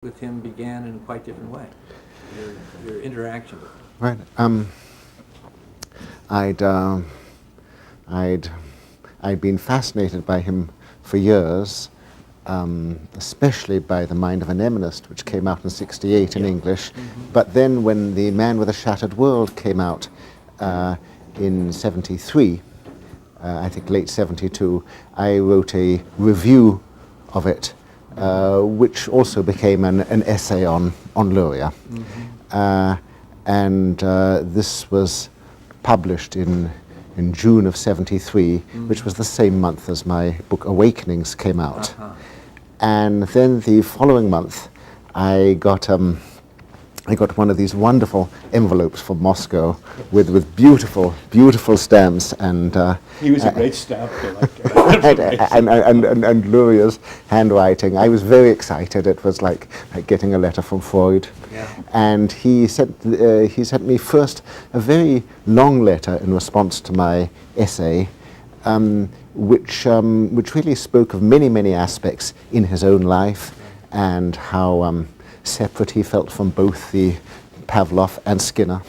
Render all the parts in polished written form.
with him began in a quite different way, your interaction with him. Right. I'd been fascinated by him for years, especially by The Mind of an Eminist, which came out in '68 in English. Mm-hmm. But then when The Man with a Shattered World came out in '73, I think late '72, I wrote a review of it, which also became an essay on Luria. Mm-hmm. This was published in June of '73, which was the same month as my book Awakenings came out. Uh-huh. And then the following month, I got one of these wonderful envelopes from Moscow with beautiful stamps, and he was a great stamp collector. and Luria's handwriting. I was very excited. It was like getting a letter from Freud. Yeah. And he sent me first a very long letter in response to my essay, which really spoke of many aspects in his own life, and how separate he felt from both the Pavlov and Skinner,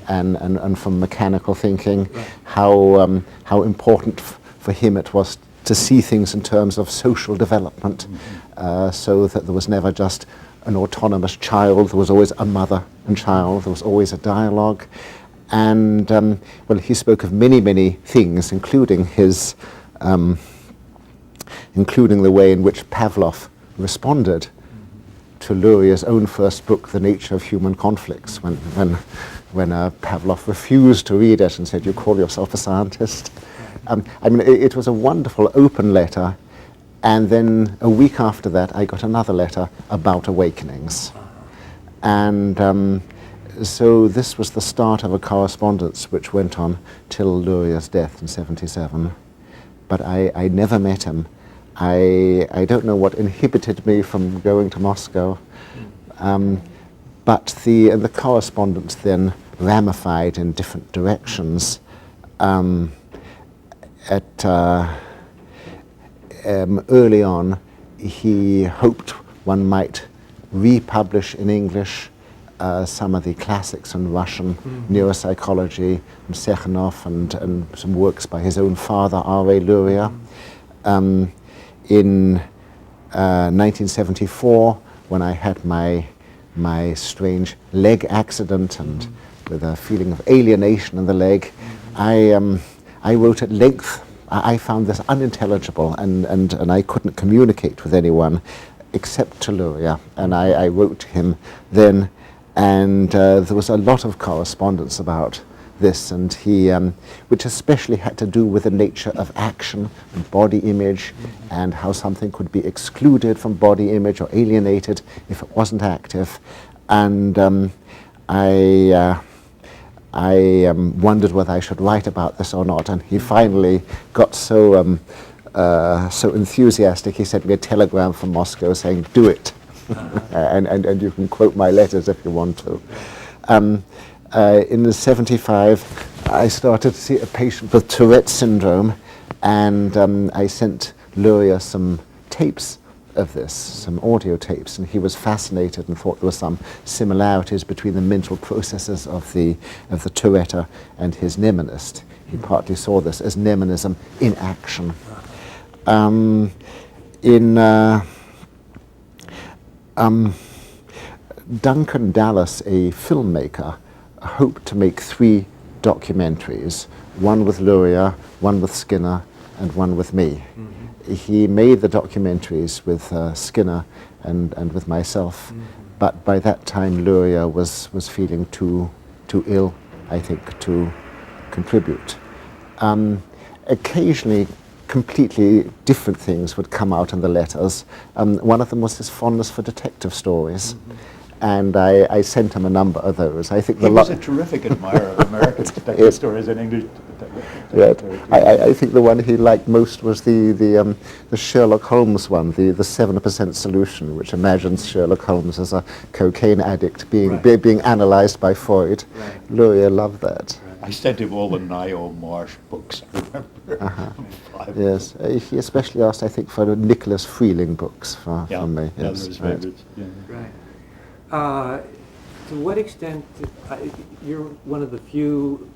and from mechanical thinking, right. How important for him it was to see things in terms of social development, so that there was never just an autonomous child, there was always a mother and child, there was always a dialogue. And he spoke of many things, including including the way in which Pavlov responded to Luria's own first book, The Nature of Human Conflicts, when Pavlov refused to read it and said, "You call yourself a scientist?" It was a wonderful open letter, and then a week after that I got another letter about Awakenings. And so this was the start of a correspondence which went on till Luria's death in '77. But I never met him. I don't know what inhibited me from going to Moscow, but the correspondence then ramified in different directions. Early on, he hoped one might republish in English some of the classics in Russian, neuropsychology, and Sechenov, and some works by his own father, R.A. Luria. In 1974, when I had my strange leg accident, and with a feeling of alienation in the leg, I wrote at length. I found this unintelligible, and I couldn't communicate with anyone except to Luria. And I wrote to him then, and there was a lot of correspondence about this, and he, which especially had to do with the nature of action and body image, and how something could be excluded from body image or alienated if it wasn't active. And I wondered whether I should write about this or not, and he finally got so enthusiastic, he sent me a telegram from Moscow saying, "Do it." And you can quote my letters if you want to. In the '75, I started to see a patient with Tourette's syndrome, and I sent Luria some tapes of this, some audio tapes, and he was fascinated and thought there were some similarities between the mental processes of the Tourette and his mnemonist. He partly saw this as mnemonism in action. Duncan Dallas, a filmmaker, hoped to make 3 documentaries, one with Luria, one with Skinner, and one with me. Mm-hmm. He made the documentaries with Skinner and with myself, but by that time Luria was feeling too ill, I think, to contribute. Occasionally, completely different things would come out in the letters. One of them was his fondness for detective stories. And I sent him a number of those. I think he was a terrific admirer of American detective stories and English detective stories. I think the one he liked most was the Sherlock Holmes one, the 7% solution, which imagines Sherlock Holmes as a cocaine addict being analyzed by Freud. Right. Luria loved that. Right. I sent him all the Niall Marsh books, I remember. Yes, he especially asked, I think, for the Nicholas Freeling books from me. Yes, right. Yeah. Right. To what extent, you're one of the few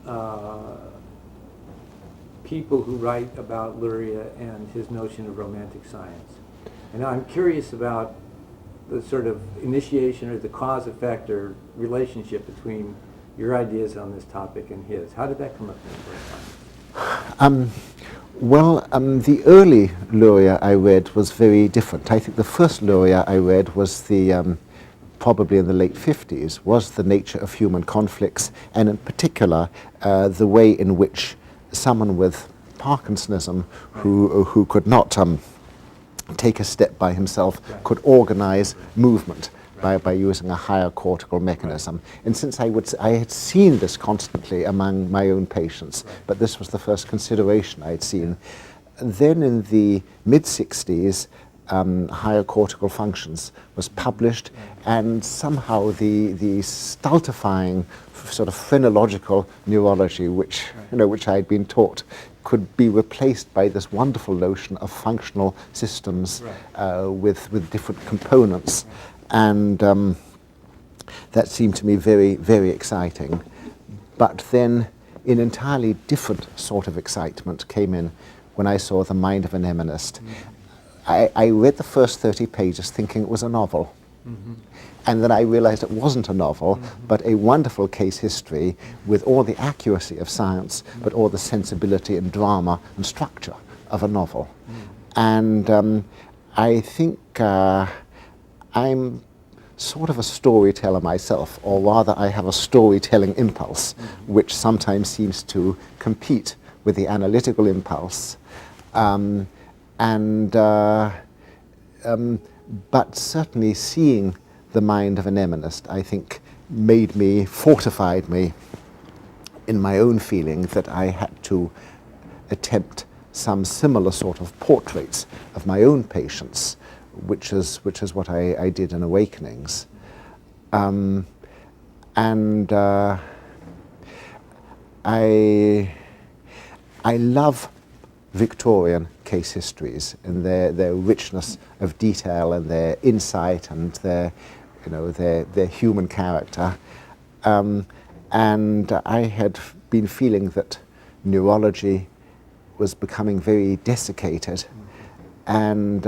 people who write about Luria and his notion of romantic science. And I'm curious about the sort of initiation or the cause-effect or relationship between your ideas on this topic and his. How did that come up in the first time? The early Luria I read was very different. I think the first Luria I read was the probably in the late 50s, was the nature of human conflicts, and in particular the way in which someone with Parkinsonism who could not take a step by himself could organize movement by using a higher cortical mechanism. And since I had seen this constantly among my own patients, but this was the first consideration I had seen. Then in the mid-60s, Higher Cortical Functions was published, and somehow the stultifying sort of phrenological neurology, which I had been taught, could be replaced by this wonderful notion of functional systems with different components, and that seemed to me very, very exciting. But then an entirely different sort of excitement came in when I saw The Mind of an Eminist. I read the first 30 pages thinking it was a novel. And then I realized it wasn't a novel, but a wonderful case history with all the accuracy of science, but all the sensibility and drama and structure of a novel. And I think I'm sort of a storyteller myself, or rather I have a storytelling impulse, which sometimes seems to compete with the analytical impulse. But certainly seeing The Mind of an Eminist, I think, fortified me in my own feeling that I had to attempt some similar sort of portraits of my own patients, which is what I did in Awakenings. I love Victorian case histories and their richness of detail and their insight and their human character. And I had been feeling that neurology was becoming very desiccated. And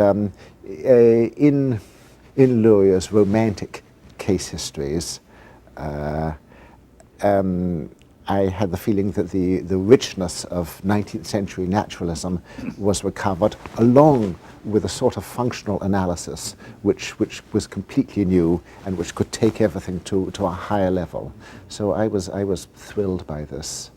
in Luria's romantic case histories, I had the feeling that the richness of 19th century naturalism was recovered, along with a sort of functional analysis which was completely new and which could take everything to a higher level. So I was thrilled by this.